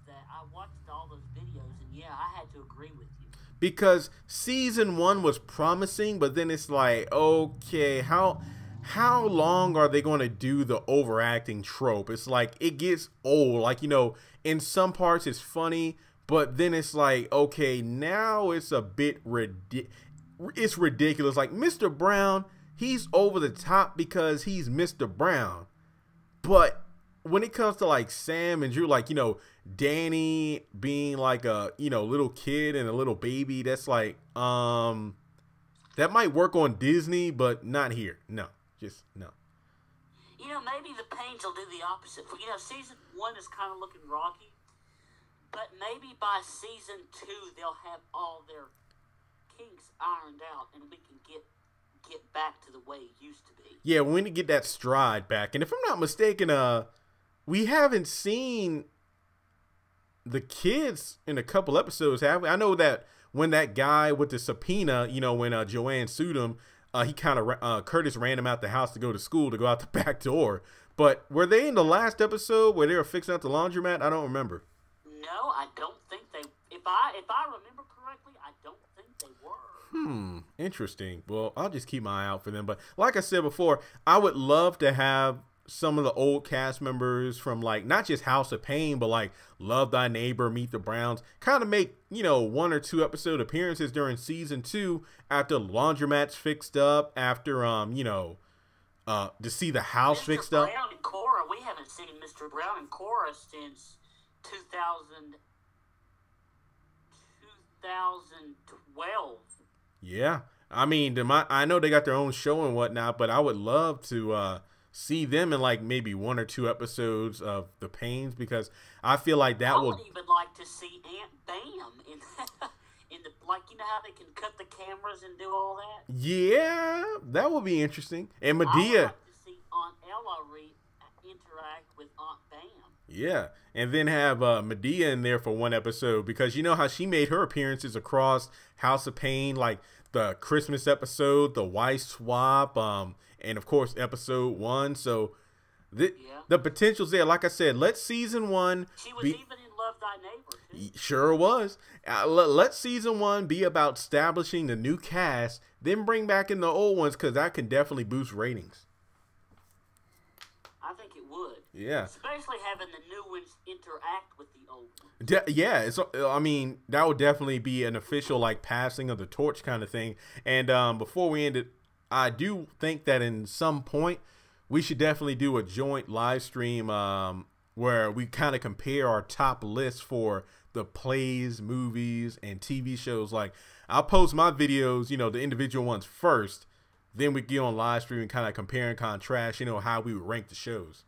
that. I watched all those videos, and yeah, I had to agree with you. Because season 1 was promising, but then it's like, okay, how long are they going to do the overacting trope? It's like, it gets old. Like, in some parts it's funny, but then it's like, okay, now it's a bit it's ridiculous. Like Mr. Brown, he's over the top because he's Mr. Brown. But when it comes to like Sam and Drew, like, Danny being like a, little kid and a little baby, that's like, that might work on Disney, but not here. No. Just no. Maybe the Pains will do the opposite. Season 1 is kind of looking rocky, but maybe by season 2 they'll have all their kinks ironed out, and we can get back to the way it used to be. Yeah, we need to get that stride back. And if I'm not mistaken, we haven't seen the kids in a couple episodes, have we? I know that when that guy with the subpoena, when Joanne sued him, he kind of Curtis ran him out the house to go to school, to go out the back door. But were they in the last episode where they were fixing up the laundromat? I don't remember. No, I don't think they. If I remember correctly, I don't think they were. Interesting. Well, I'll just keep my eye out for them. But like I said before, I would love to have some of the old cast members from, like, not just House of Pain, but like Love Thy Neighbor, Meet the Browns, kind of make, 1 or 2 episode appearances during season 2 after laundromat's fixed up, after, to see the house fixed up. Brown and Cora, we haven't seen Mr. Brown and Cora since 2000, 2012. Yeah. I mean, I know they got their own show and whatnot, but I would love to see them in like maybe one or two episodes of The Pains, because I feel like that I will. would even like to see Aunt Bam in in the, like, you know how they can cut the cameras and do all that. Yeah, that will be interesting. And I would Medea. like to see Aunt Ella interact with Aunt Bam. Yeah, and then have Medea in there for one episode, because you know how she made her appearances across House of Pain, like the Christmas episode, the wife swap, and of course episode 1. So the potential's there. Like I said, let season 1. She was even in Love Thy Neighbor too. Sure was. Let season 1 be about establishing the new cast, then bring back in the old ones, because that can definitely boost ratings. I think it would. Yeah. Especially having the new ones interact with the old ones. Yeah, I mean, that would definitely be an official like passing of the torch kind of thing. And before we end it, I do think that in some point we should definitely do a joint live stream where we kind of compare our top lists for the plays, movies, and TV shows. Like, I'll post my videos, you know, the individual ones first. Then we get on live stream and kind of compare and contrast, you know, how we would rank the shows.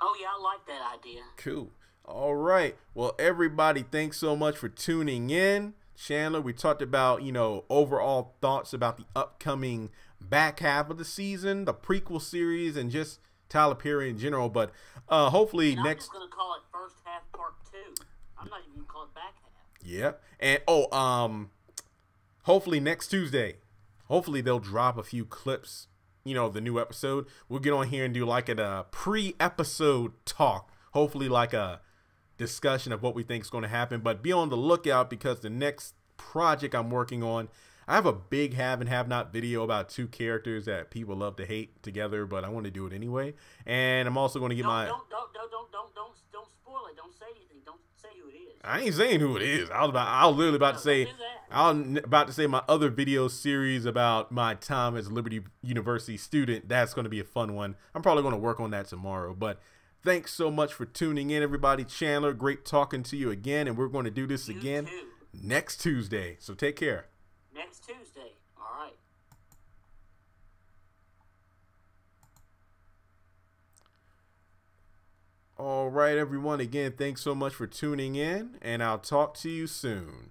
Oh, yeah, I like that idea. Cool. All right. Well, everybody, thanks so much for tuning in. Chandler, we talked about, you know, overall thoughts about the upcoming back half of the season, the prequel series, and just Tyler Perry in general. But hopefully and next... I'm just going to call it first half part 2. I'm not even going to call it back half. Yeah. And, hopefully next Tuesday, hopefully they'll drop a few clips, you know, the new episode. We'll get on here and do like a pre-episode talk. Hopefully like a discussion of what we think is going to happen. But be on the lookout, because the next project I'm working on, I have a big have and have not video about 2 characters that people love to hate together, but I want to do it anyway. And I'm also going to get Don't spoil it. Don't say anything. Don't say who it is. I ain't saying who it is. I was literally about to say. I was about to say my other video series about my time as a Liberty University student. That's going to be a fun one. I'm probably going to work on that tomorrow. But thanks so much for tuning in, everybody. Chandler, great talking to you again, and we're going to do this again next Tuesday. So take care. Next Tuesday. All right. All right, everyone. Again, thanks so much for tuning in, and I'll talk to you soon.